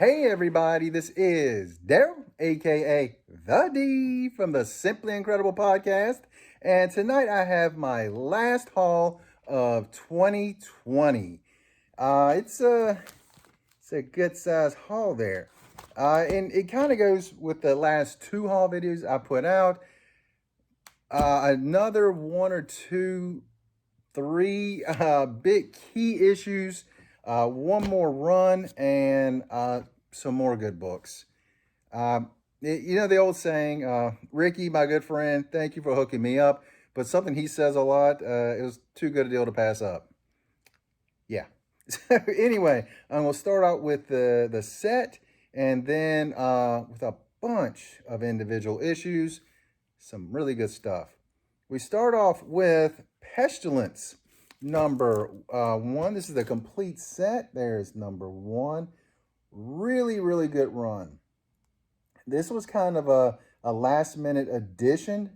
Hey everybody, this is Daryl, aka The D from the Simply Incredible podcast. And tonight I have my last haul of 2020. It's a good size haul there. And it kind of goes with the last two haul videos I put out. Another one or two, three big key issues, one more run, and some more good books. You know the old saying, Ricky, my good friend, thank you for hooking me up. But something he says a lot, it was too good a deal to pass up. Yeah. So anyway, I'm gonna start out with the set, and then with a bunch of individual issues, some really good stuff. We start off with Pestilence number one. This is the complete set. There's number one. Really, really good run. This was kind of a last minute addition,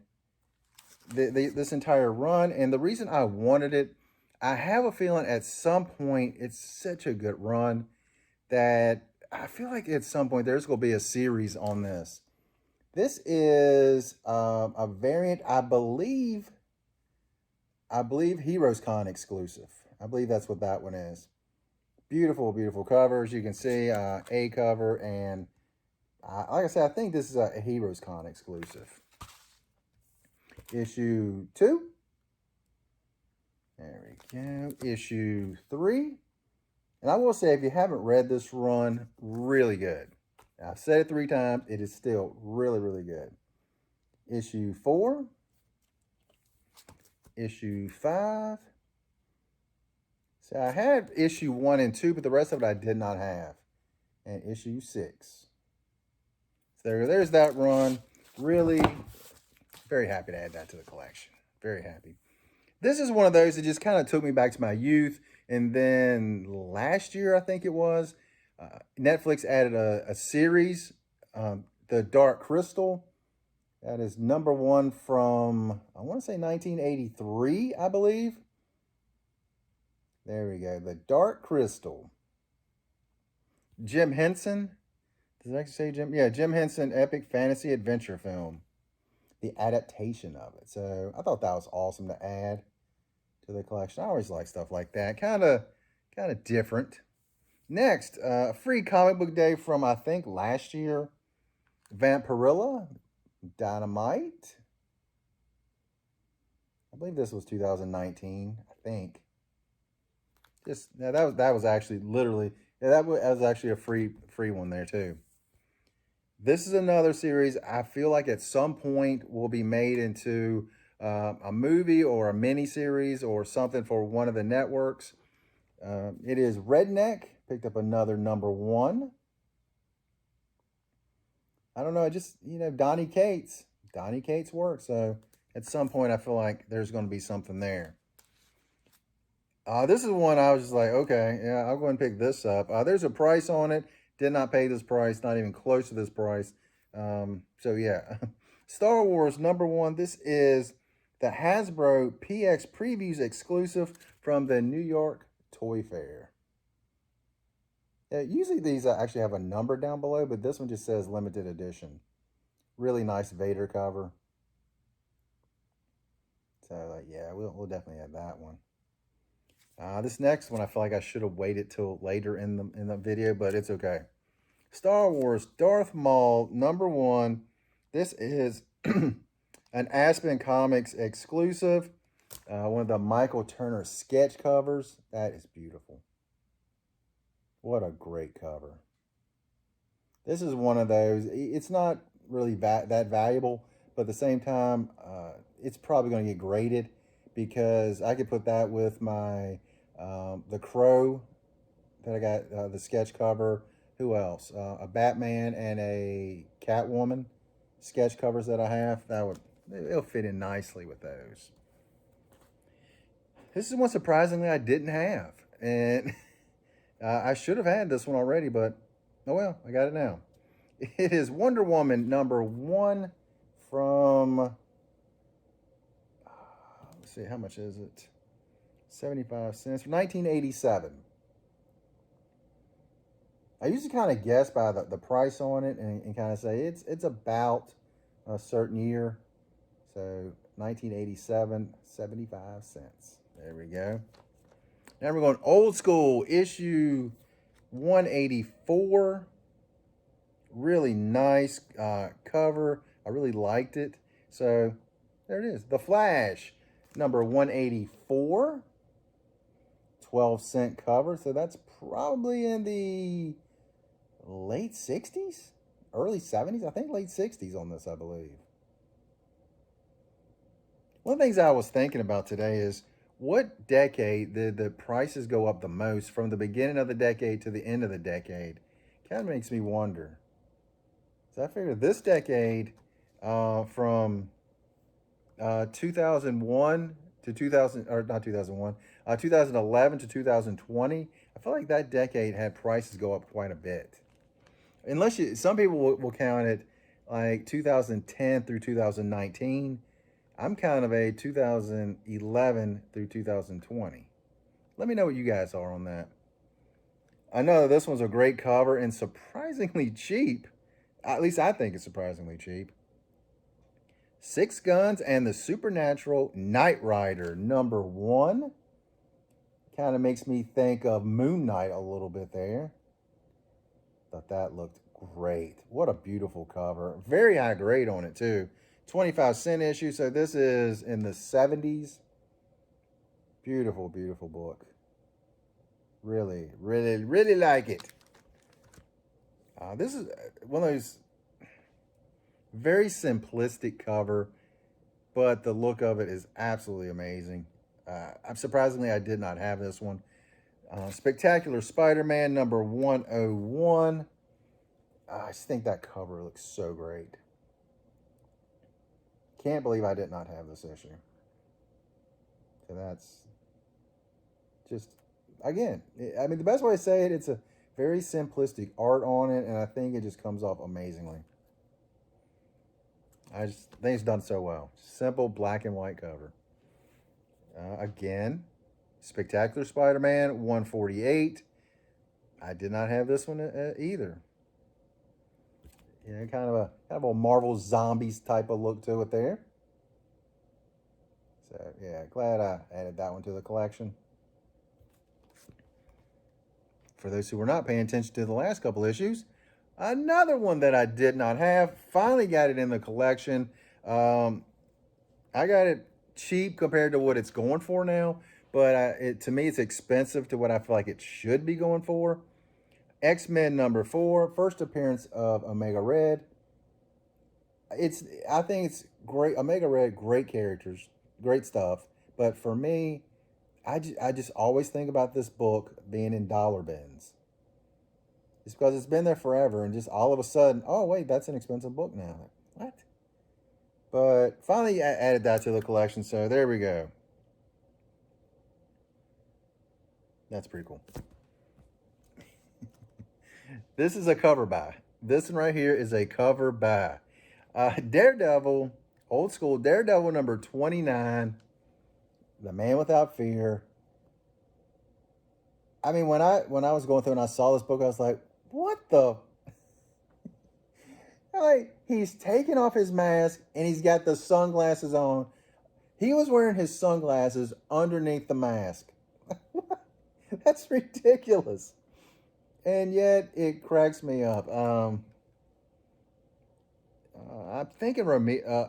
this entire run. And the reason I wanted it, I have a feeling at some point it's such a good run that I feel like at some point there's going to be a series on this. This is a variant, I believe Heroes Con exclusive. I believe that's what that one is. Beautiful, beautiful covers. You can see a cover, and like I said, I think this is a Heroes Con exclusive. Issue 2. There we go. Issue 3. And I will say, if you haven't read this run, really good. I've said it 3 times. It is still really, really good. Issue 4. Issue 5. So I had issue 1 and 2, but the rest of it I did not have. And issue 6. So there's that run. Really very happy to add that to the collection. Very happy. This is one of those that just kind of took me back to my youth. And then last year, I think it was, Netflix added a series, The Dark Crystal. That is number 1 from, I want to say 1983, I believe. There we go. The Dark Crystal. Jim Henson. Does it actually say Jim? Yeah, Jim Henson epic fantasy adventure film. The adaptation of it. So I thought that was awesome to add to the collection. I always like stuff like that. Kind of different. Next, free comic book day from, I think, last year. Vampirilla. Dynamite. I believe this was 2019. I think. That was actually literally, that was actually a free one there too. This is another series I feel like at some point will be made into a movie or a mini series or something for one of the networks. It is Redneck. Picked up another number 1. I don't know. Donnie Cates. Donnie Cates work. So at some point I feel like there's going to be something there. This is one I was just like, okay, yeah, I'll go and pick this up. There's a price on it. Did not pay this price, not even close to this price. So yeah, Star Wars number 1. This is the Hasbro PX Previews exclusive from the New York Toy Fair. Usually these actually have a number down below, but this one just says limited edition. Really nice Vader cover. So yeah, we'll definitely have that one. This next one, I feel like I should have waited till later in the video, but it's okay. Star Wars Darth Maul number 1. This is an Aspen Comics exclusive. One of the Michael Turner sketch covers. That is beautiful. What a great cover. This is one of those. It's not really that valuable, but at the same time, it's probably going to get graded, because I could put that with my the Crow that I got, the sketch cover. Who else? A Batman and a Catwoman sketch covers that I have. It'll fit in nicely with those. This is one surprisingly I didn't have, and I should have had this one already, but oh well, I got it now. It is Wonder Woman number 1 from, let's see, how much is it? 75 cents, 1987. I usually kind of guess by the price on it and kind of say it's about a certain year. So 1987, 75 cents. There we go. Now we're going old school, issue 184. Really nice cover. I really liked it. So there it is. The Flash, number 184. 12-cent cover. So that's probably in the late 60s? Early 70s? I think late 60s on this, I believe. One of the things I was thinking about today is what decade did the prices go up the most from the beginning of the decade to the end of the decade? Kind of makes me wonder. So I figured this decade from 2001 to 2000, or not 2001, 2011 to 2020, I feel like that decade had prices go up quite a bit. Unless some people will count it like 2010 through 2019. I'm kind of a 2011 through 2020. Let me know what you guys are on that. I know this one's a great cover and surprisingly cheap. At least I think it's surprisingly cheap. Six Guns and the Supernatural Knight Rider, number 1. Kind of makes me think of Moon Knight a little bit there. Thought that looked great. What a beautiful cover. Very high grade on it too. 25-cent issue, so this is in the 70s. Beautiful, beautiful book. Really, really, really like it. This is one of those very simplistic cover, but the look of it is absolutely amazing. Surprisingly, I did not have this one. Spectacular Spider-Man number 101. I just think that cover looks so great. Can't believe I did not have this issue. So that's just, again, I mean, the best way to say it, it's a very simplistic art on it, and I think it just comes off amazingly. I just think it's done so well. Simple black and white cover. Again, Spectacular Spider-Man 148. I did not have this one either. You know, kind of a Marvel Zombies type of look to it there. So yeah, glad I added that one to the collection. For those who were not paying attention to the last couple issues, another one that I did not have. Finally got it in the collection. I got it cheap compared to what it's going for now, but to me it's expensive to what I feel like it should be going for. X-Men number 4, first appearance of Omega Red. I think it's great. Omega Red, great characters, great stuff. But for me, I just always think about this book being in dollar bins. It's because it's been there forever, and just all of a sudden, oh wait, that's an expensive book now. What? But finally, I added that to the collection, so there we go. That's pretty cool. This is a cover buy. This one right here is a cover buy. Daredevil, old school Daredevil number 29. The Man Without Fear. I mean, when I was going through and I saw this book, I was like, what the? Like, he's taking off his mask and he's got the sunglasses on. He was wearing his sunglasses underneath the mask. That's ridiculous. And yet it cracks me up. I'm thinking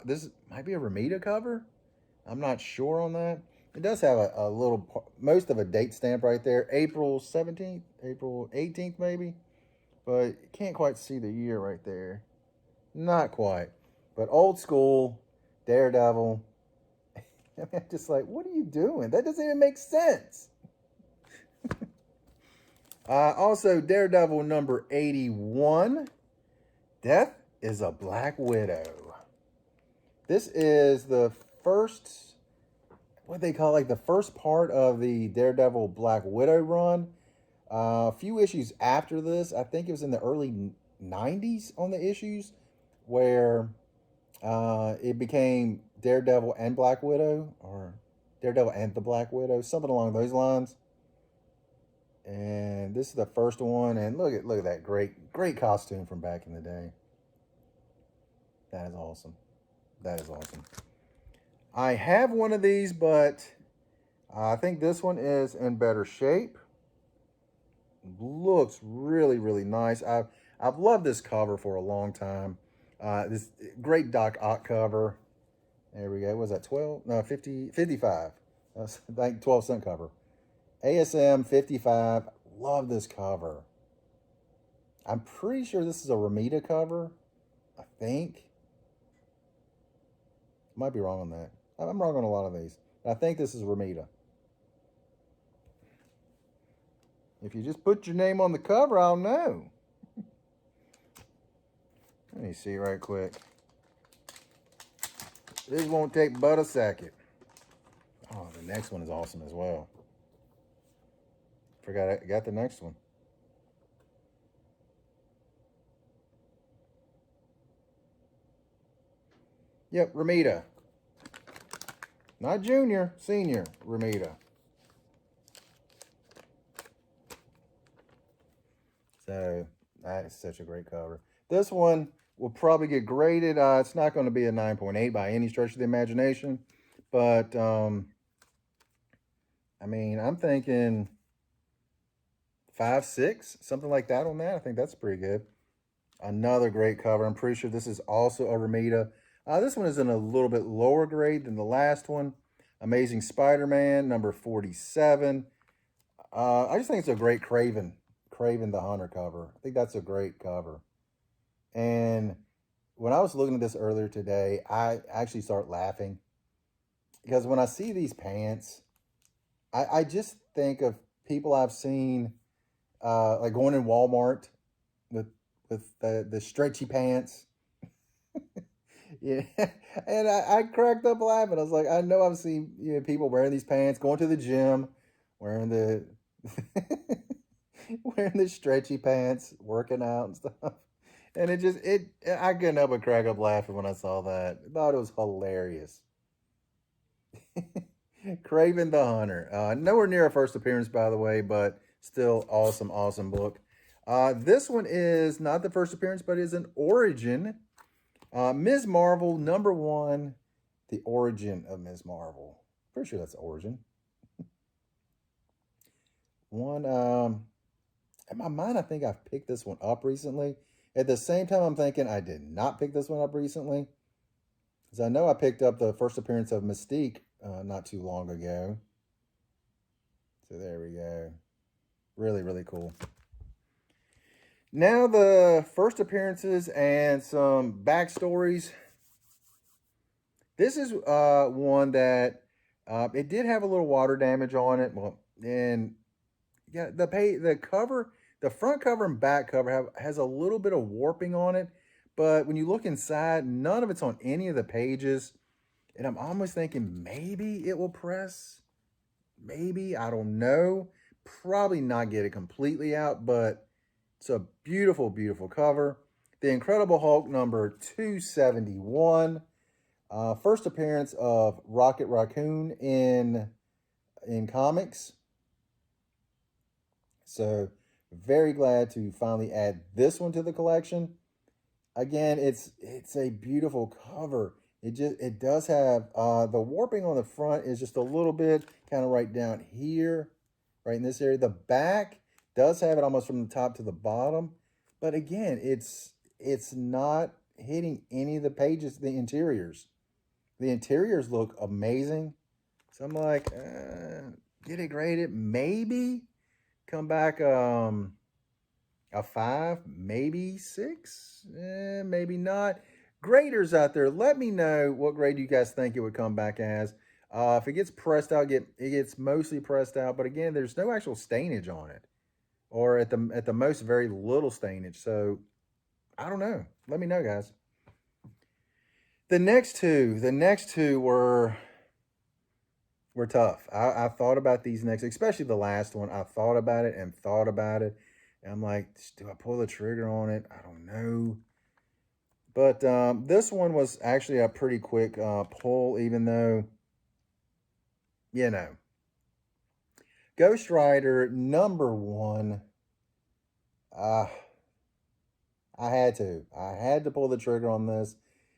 this might be a Ramita cover. I'm not sure on that. It does have a little, most of a date stamp right there. April 17th, April 18th maybe. But you can't quite see the year right there. Not quite. But old school, Daredevil. I mean, I'm just like, what are you doing? That doesn't even make sense. Also, Daredevil number 81. Death is a Black Widow. This is the first, what they call like the first part of the Daredevil Black Widow run. A few issues after this, I think it was in the early 90s on the issues, where it became Daredevil and Black Widow, or Daredevil and the Black Widow, something along those lines. And this is the first one. And look at that great costume from back in the day. That is awesome. That is awesome. I have one of these, but I think this one is in better shape. Looks really nice. I've loved this cover for a long time. This great Doc Ock cover. There we go. What was that 12? No, 50, 55. That's like 12-cent cover. ASM 55. Love this cover. I'm pretty sure this is a Ramita cover. I think. Might be wrong on that. I'm wrong on a lot of these. I think this is Ramita. If you just put your name on the cover, I'll know. Let me see right quick. This won't take but a second. Oh, the next one is awesome as well. Forgot I got the next one. Yep, Ramita. Not junior, senior Ramita. So that is such a great cover. This one will probably get graded. It's not going to be a 9.8 by any stretch of the imagination. But, I mean, I'm thinking 5, 6, something like that on that. I think that's pretty good. Another great cover. I'm pretty sure this is also a Ramita. This one is in a little bit lower grade than the last one. Amazing Spider-Man, number 47. I just think it's a great Craven the Hunter cover. I think that's a great cover. And when I was looking at this earlier today, I actually start laughing. Because when I see these pants, I just think of people I've seen like going in Walmart with the stretchy pants. Yeah, and I cracked up laughing. I was like, I know I've seen people wearing these pants, going to the gym, wearing the wearing the stretchy pants, working out and stuff. And I couldn't help but crack up laughing when I saw that. I thought it was hilarious. Craven the Hunter. Nowhere near a first appearance, by the way, but still awesome book. This one is not the first appearance, but is an origin. Ms. Marvel, number 1, the origin of Ms. Marvel. Pretty sure that's the origin. One, in my mind, I think I've picked this one up recently. At the same time, I'm thinking I did not pick this one up recently. Because I know I picked up the first appearance of Mystique not too long ago. So there we go. Really cool. Now the first appearances and some backstories. This is one that it did have a little water damage on it. Well, and yeah, the cover, the front cover and back cover has a little bit of warping on it. But when you look inside, none of it's on any of the pages. And I'm almost thinking maybe it will press. Maybe, I don't know. Probably not get it completely out, but it's a beautiful cover. The Incredible Hulk number 271. First appearance of Rocket Raccoon in comics. So very glad to finally add this one to the collection. Again, it's a beautiful cover. It does have the warping on the front is just a little bit kind of right down here, right in this area. The back does have it almost from the top to the bottom, but again, it's not hitting any of the pages. The interiors look amazing. So I'm like, get it graded, maybe come back a 5, maybe 6, maybe not. Graders out there, let me know what grade you guys think it would come back as. If it gets pressed out, it gets mostly pressed out. But again, there's no actual stainage on it, or at the most, very little stainage. So I don't know. Let me know, guys. The next two were tough. I thought about these next, especially the last one. I thought about it and thought about it. And I'm like, do I pull the trigger on it? I don't know. But this one was actually a pretty quick pull, even though, Ghost Rider #1. Uh, I had to. I had to pull the trigger on this.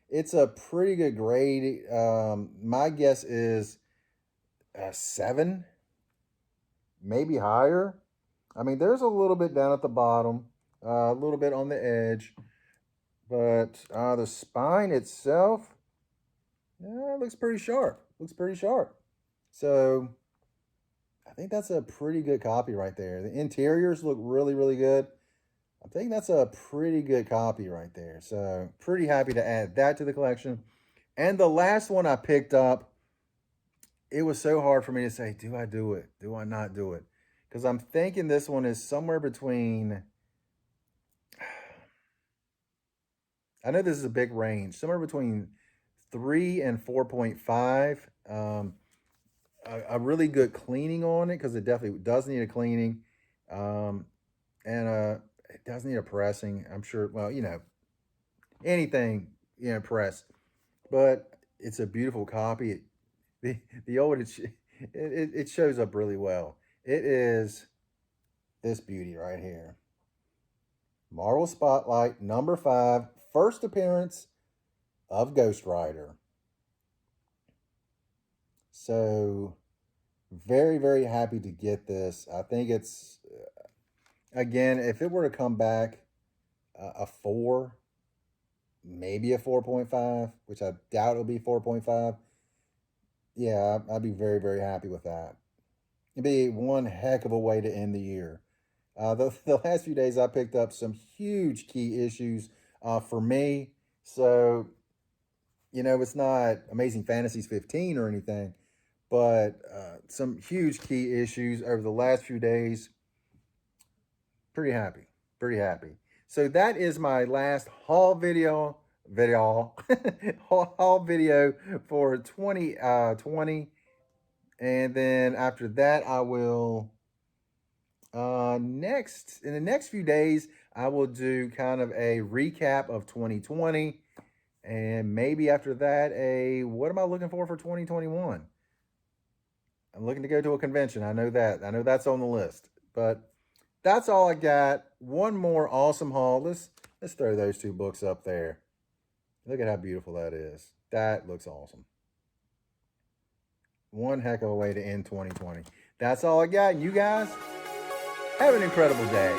It's a pretty good grade. My guess is a 7, maybe higher. I mean, there's a little bit down at the bottom, a little bit on the edge, but the spine itself, yeah, looks pretty sharp. Looks pretty sharp. So I think that's a pretty good copy right there. The interiors look really, really good. I think that's a pretty good copy right there. So pretty happy to add that to the collection. And the last one I picked up, it was so hard for me to say, do I do it? Do I not do it? Because I'm thinking this one is somewhere between, I know this is a big range, somewhere between 3 and 4.5. A really good cleaning on it because it definitely does need a cleaning. Um, and it does need a pressing. I'm sure, well, anything, press. But it's a beautiful copy. The old, it shows up really well. It is this beauty right here. Marvel Spotlight #5, first appearance of Ghost Rider. So very, very happy to get this. I think it's, again, if it were to come back a 4, maybe a 4.5, which I doubt it'll be 4.5. Yeah, I'd be very, very happy with that. It'd be one heck of a way to end the year. The last few days, I picked up some huge key issues for me. So, it's not Amazing Fantasies 15 or anything, but some huge key issues over the last few days. Pretty happy. Pretty happy. So that is my last haul haul video for 2020. And then after that, I will next in the next few days, I will do kind of a recap of 2020. And maybe after that, what am I looking for 2021? I'm looking to go to a convention. I know that. I know that's on the list. But that's all I got. One more awesome haul. Let's throw those two books up there. Look at how beautiful that is. That looks awesome. One heck of a way to end 2020. That's all I got. You guys have an incredible day.